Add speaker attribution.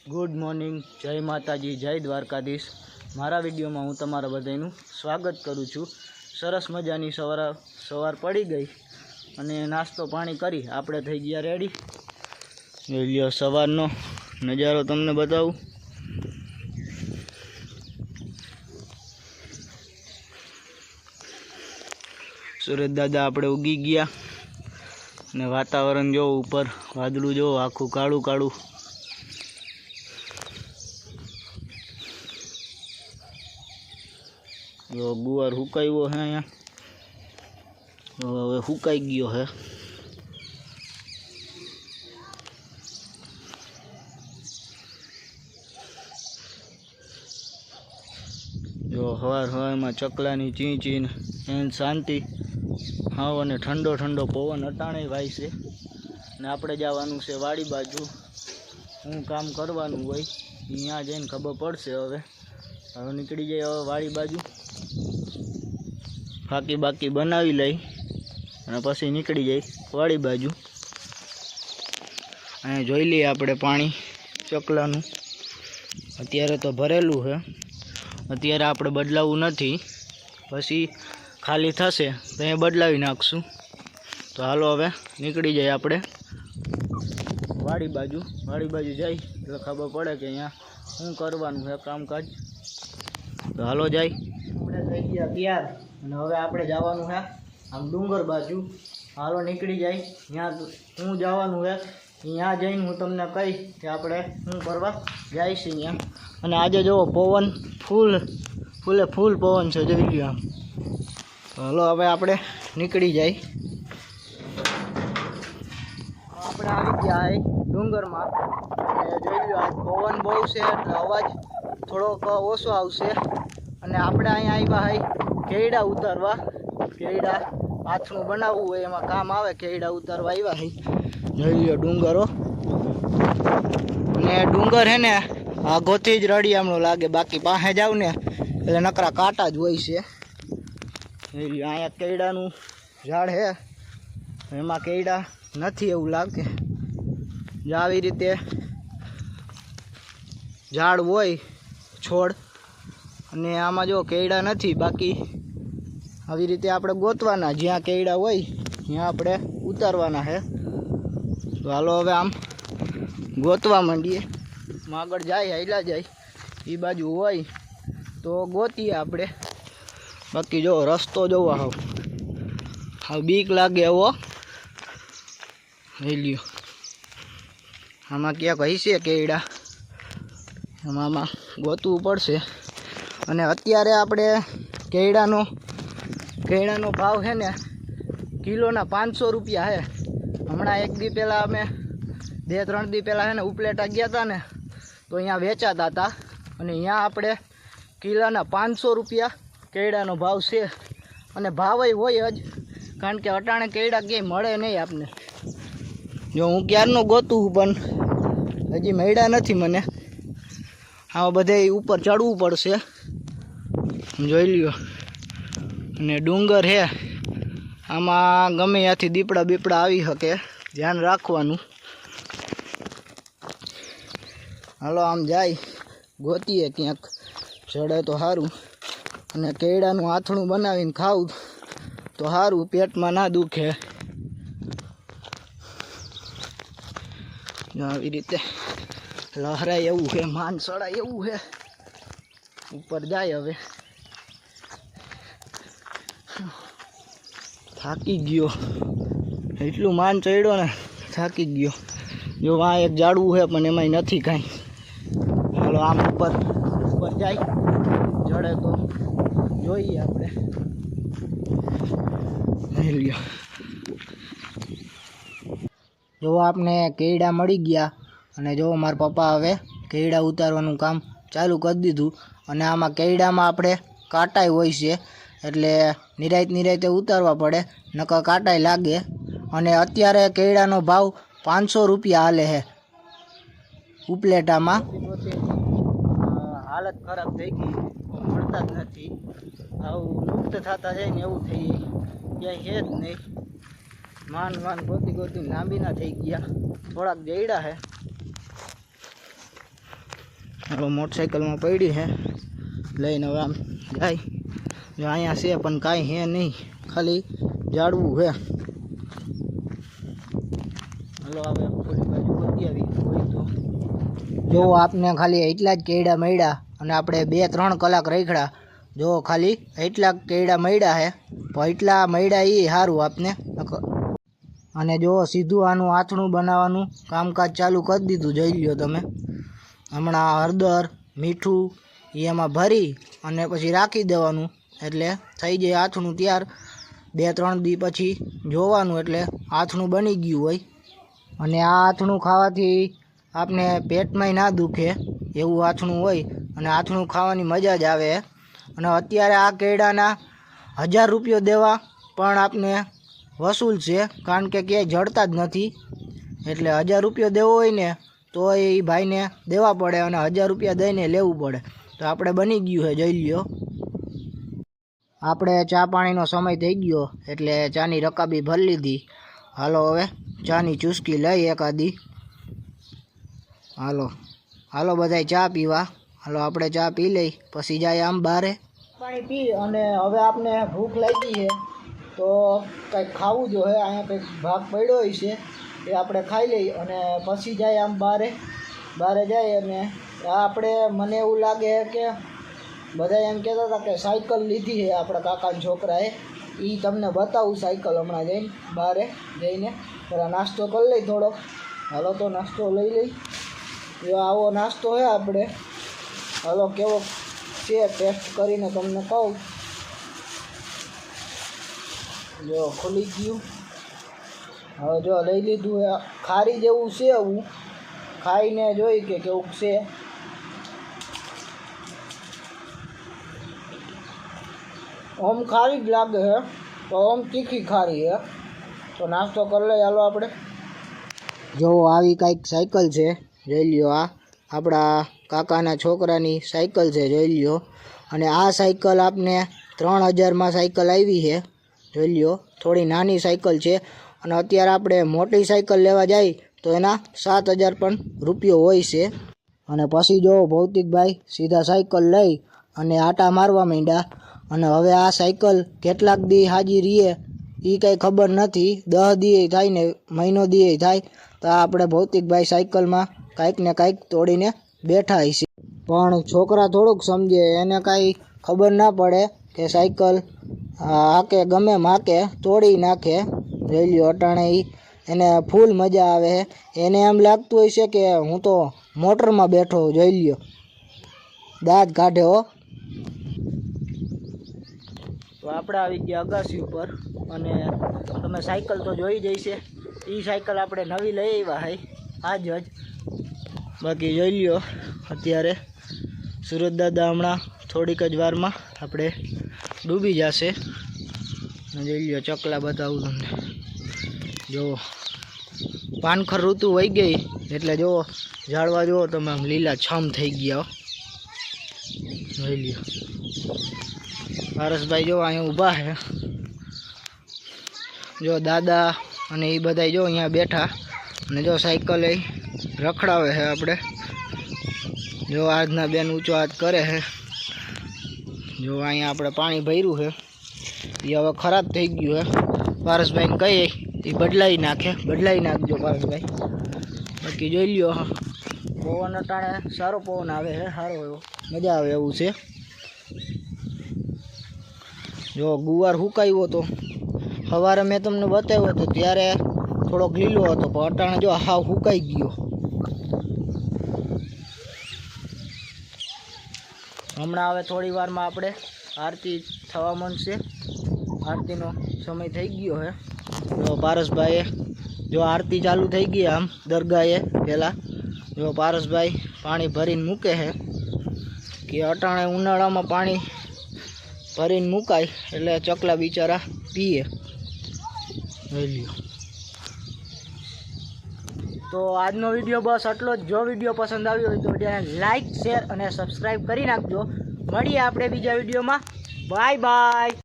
Speaker 1: Good morning, जय माताजी, जय द्वारकाधीश। मारा विडियो में हूँ तमारा बधाईनु स्वागत करूँ छूँ। सरस मजानी सवार पड़ी गई अने नास्तो पाणी करी आपणे थई गया रेडी। जोई ल्यो सवारनो नजारो तमने बतावुं। सूरज दादा आपणे उगी गया ने वातावरण जो ऊपर वादळू जो आखू काळू काळू। जो गुवार हुकायो है अँ हवे हुकाई गयो है। जो हवार हवार में चकलानी ची ची एन शांति हाँ ने ठंडो ठंडो पवन अटाणे भाई से ने आपणे जवानुं छे वाड़ी बाजू। हूँ काम करवानुं होय त्यां जईने खबर पड़शे। हवे हवे निकળી जाए हवे वाड़ी बाजू फाकी बाकी बनावी लई अने पछी निकળી जाए वाड़ी बाजू। अहीं जोई लईए आपणे पाणी चकलानुं अत्यारे तो भरेलुं है। अत्यारे आपणे बदलावुं नथी, पछी खाली थशे तो अहीं बदलावी नाखशुं। तो हालो हवे निकળી जाए आपणे वाड़ी बाजू। वाड़ी बाजू जाई એટલે खबर पड़े कि अहींया शुं करवानुं है कामकाज। तो हालो जाई આપણે થઈ ગયા તૈયાર અને હવે આપણે જવાનું છે આમ ડુંગર બાજુ। હાલો નીકળી જાય ત્યાં હું જવાનું છે ત્યાં જઈને હું તમને કહી કે આપણે શું કરવા જાય છે ત્યાં। અને આજે જો પવન ફૂલે ફૂલ પવન છે જોઈ લ્યો આમ। હાલો હવે આપણે નીકળી જાય। આપણે આવી ગયા છે ડુંગરમાં અને જોઈ લ્યો આ પવન બહુ છે એટલે અવાજ થોડોક ઓછો આવશે। અને આપણે અહીંયા આવ્યા હોય કેળા ઉતારવા। કેળા આથણું બનાવવું હોય એમાં કામ આવે કેળા ઉતારવા આવ્યા હોય। જોઈ લ્યો ડુંગરો અને ડુંગર હે ને આગોથી જ રળિયામણો લાગે, બાકી પાસે જાવ ને એટલે નકરા કાંટા જ હોય છે। જોઈ લ્યો અહીંયા કેળાનું ઝાડ હે એમાં કેળા નથી એવું લાગે। જો આવી રીતે ઝાડ હોય છોડ અને આમાં જો કેળા નથી, બાકી આવી રીતે આપણે ગોતવાના જ્યાં કેળા હોય ત્યાં આપણે ઉતારવાના છે। તો હાલો હવે આમ ગોતવા માંડીએ। આગળ જાય હાલ્યા જાય એ બાજુ હોય તો ગોતીએ આપણે, બાકી જો રસ્તો જોવો હાવ બીક લાગે એવો। લઈ લ્યો આમાં ક્યાંક હશે કેળા, આમાં ગોતવું પડશે। અને અત્યારે આપણે કેળાનો ભાવ છે ને કિલોના 500 રૂપિયા है। હમણાં એક દી પહેલાં અમે 2-3 દી પહેલાં છે ને ઉપલેટા ગયા હતા ને તો અહીંયા વેચાતા હતા અને અહીંયા આપણે કિલોના 500 રૂપિયા કેળાનો ભાવ છે। અને ભાવ હોય જ, કારણ કે અટાણે કેળા ક્યાંય મળે નહીં આપને। જો હું ક્યારનો ગોતું પણ હજી મળ્યા નથી મને। આ બધે ઉપર ચડવું પડશે જોઈ લ્યો। અને ડુંગર હે આમાં ગમે ત્યાંથી દીપડા બીપડા આવી શકે, ધ્યાન રાખવાનું। હાલો આમ જાય ગોતીએ ક્યાંક ચડે તો સારું। અને કેળાનું આથણું બનાવીને ખાવું તો સારું, પેટમાં ના દુખે। આવી રીતે લહરાય એવું છે, માન સડાય એવું છે। ઉપર જાય હવે થાકી ગયો, એટલું માન ચડ્યો ને થાકી ગયો। જો આ એક ઝાડવું છે પણ એમાંય નથી કાંઈ। હાલો આમ ઉપર જાય ચડે તો જોઈએ આપણે। લ્યો જો આપણે કેળા મળી ગયા અને જો મારા પપ્પા હવે કેળા ઉતારવાનું કામ ચાલુ કરી દીધું। અને આમાં કેળામાં આપણે કાંટાય હોય છે એટલે નિરાયતે ઉતારવા પડે, નકર કાંટાય લાગે। અને અત્યારે કેળાનો ભાવ 500 રૂપિયા હાલે છે ઉપલેટામાં। હાલત ખરાબ થઈ ગઈ, મળતા જ નથી, આવું લુપ્ત થતા જાય ને એવું થઈ ક્યાંય છે જ નહીં। मान गोती लांबी ना थी गया, थोड़ा जईड़ा है। હવે મોટરસાઇકલમાં પડી છે, લઈને હવે આમ જાય. જો અહીંયા છે પણ કાંઈ હે નહીં, ખાલી ઝાડવું છે. હલો હવે થોડી બાજુ વધી આવી હોય તો જો આપને ખાલી એટલા જ કેળા મળ્યા અને આપણે 2-3 કલાક રખડ્યા. જો ખાલી એટલા કેળા મળ્યા છે, પણ એટલા મળ્યા એ સારું આપને. અને જો સીધું આનું આથણું બનાવવાનું કામકાજ ચાલુ કરી દીધું, જોઈ લ્યો તમે. હમણાં હળદર મીઠું એમાં ભરી અને પછી રાખી દેવાનું, એટલે થઈ જાય આથણું તૈયાર. 2-3 દી પછી જોવાનું એટલે આથણું બની ગયું હોય. અને આ આથણું ખાવાથી આપને પેટમાંય ના દુખે એવું આથણું હોય, અને આથણું ખાવાની મજા જ આવે. અને અત્યારે આ કેળાના 1000 રૂપિયા દેવા પણ આપને વસૂલ છે, કારણ કે ક્યાંય જડતા જ નથી. એટલે 1000 રૂપિયા દેવો હોય ને તો એ ભાઈને દેવા પડે, અને 1000 રૂપિયા દઈને લેવું પડે. તો આપણે બની ગયું છે, જોઈ લ્યો. આપણે ચા પાણીનો સમય થઈ ગયો એટલે ચાની રકાબી ભરી લીધી. હાલો હવે ચાની ચૂસકી લઈ એકાદી. હાલો બધાય ચા પીવા. હાલો આપણે ચા પી લઈ, પછી જાય આમ બારે પાણી પી. અને હવે આપને ભૂખ લાગી છે તો કંઈક ખાવું જોઈએ. અહીંયા કંઈક ભાગ પડ્યો છે એ આપણે ખાઈ લઈ, અને પછી જાય આમ બારે જાય. અને આપણે મને એવું લાગે કે બધા એમ કહેતા હતા કે સાયકલ લીધી છે આપણા કાકાના છોકરાએ. એ તમને બતાવું સાયકલ હમણાં જઈને બારે જઈને. પેલા નાસ્તો કરી લઈ થોડોક. હાલો તો નાસ્તો લઈ લઈ. જો આવો નાસ્તો છે આપણે. હાલો કેવો છે ટેસ્ટ કરીને તમને કહું. જો ખુલી ગયું. હવે જો લઈ લીધું. ખારી જેવું છે, એવું ખાઈને જોઈ કે કેવું છે. ઓમ ખારી જ લાગે છે, તો ઓમ તીખી ખારી છે. તો નાસ્તો કરી લઈએ હાલો આપણે. જો આવી કંઈક સાયકલ છે, જોઈ લ્યો. આ આપણા કાકાના છોકરાની સાયકલ છે, જોઈ લ્યો. અને આ સાયકલ આપને 3000માં સાયકલ આવી છે, જોઈ લ્યો. થોડી નાની સાયકલ છે, અને અત્યારે આપણે મોટી સાયકલ લેવા જાય તો એના 7000 પણ રૂપિયો હોય છે. અને પછી જો ભૌતિકભાઈ સીધા સાયકલ લઈ અને આટા મારવા માંડ્યા. અને હવે આ સાયકલ કેટલાક દી હાજી રહીએ એ કંઈ ખબર નથી. 10 દી થાય ને મહિનો દી થાય તો આપણે ભૌતિકભાઈ સાયકલમાં કાંઈક ને કાંઈક તોડીને બેઠા હશે. પણ છોકરા થોડુંક સમજે, એને કાંઈ ખબર ના પડે કે સાયકલ હાકે ગમે માકે તોડી નાખે. જોઈ લ્યો અટાણે એને ફૂલ મજા આવે. એને એમ લાગતું હોય છે કે હું તો મોટરમાં બેઠો. જોઈ લ્યો દાંત કાઢે હો. તો આપણે આવી ગયા અગાસી ઉપર, અને તમે સાયકલ તો જોઈ જઈશે. એ સાયકલ આપણે નવી લઈ આવ્યા હે આજ જ. બાકી જોઈ લ્યો અત્યારે સુરત દાદા હમણાં થોડીક જ વારમાં આપણે ડૂબી જશે. જોઈ લ્યો ચકલા બતાવું તમને. જો પાનખર ઋતુ વહી ગઈ એટલે જો ઝાડવા જુઓ તમે આમ લીલા છમ થઈ ગયા. જોઈ લ્યો પારસભાઈ જો અહીંયા ઊભા છે. જો દાદા અને એ બધા જો અહીંયા બેઠા, અને જો સાયકલ એ રખડાવે છે આપણે. જો આજના બેન ઊંચો હાથ કરે છે. જો અહીંયા આપણે પાણી ભર્યું છે એ હવે ખરાબ થઈ ગયું છે. પારસભાઈને કહીએ એ બદલાવી નાખજો પારસભાઈ. બાકી જોઈ લ્યો પવન અટાણે સારો પવન આવે છે, સારો એવો મજા આવે એવું છે. જો ગુવાર સુકાયો હતો સવારે મેં તમને બતાવ્યો હતો ત્યારે થોડોક લીલો હતો, પણ અટાણે જો હાવ સુકાઈ ગયો. હમણાં હવે થોડી વારમાં આપણે આરતી થવા માંડશે. આરતીનો સમય થઈ ગયો છે. જો પારસભાઈએ જો આરતી ચાલુ થઈ ગઈ આમ દરગાહે પહેલાં. જો પારસભાઈ પાણી ભરીને મૂકે છે કે અટાણે ઉનાળામાં પાણી ભરીને મુકાય એટલે ચકલા બિચારા પીએ. તો આજનો વિડીયો બસ આટલો જ. જો વિડીયો પસંદ આવ્યો હોય તો વિડીયોને લાઇક શેર અને સબસ્ક્રાઈબ કરી નાખજો. મળીએ આપણે બીજા વિડીયોમાં. Bye bye.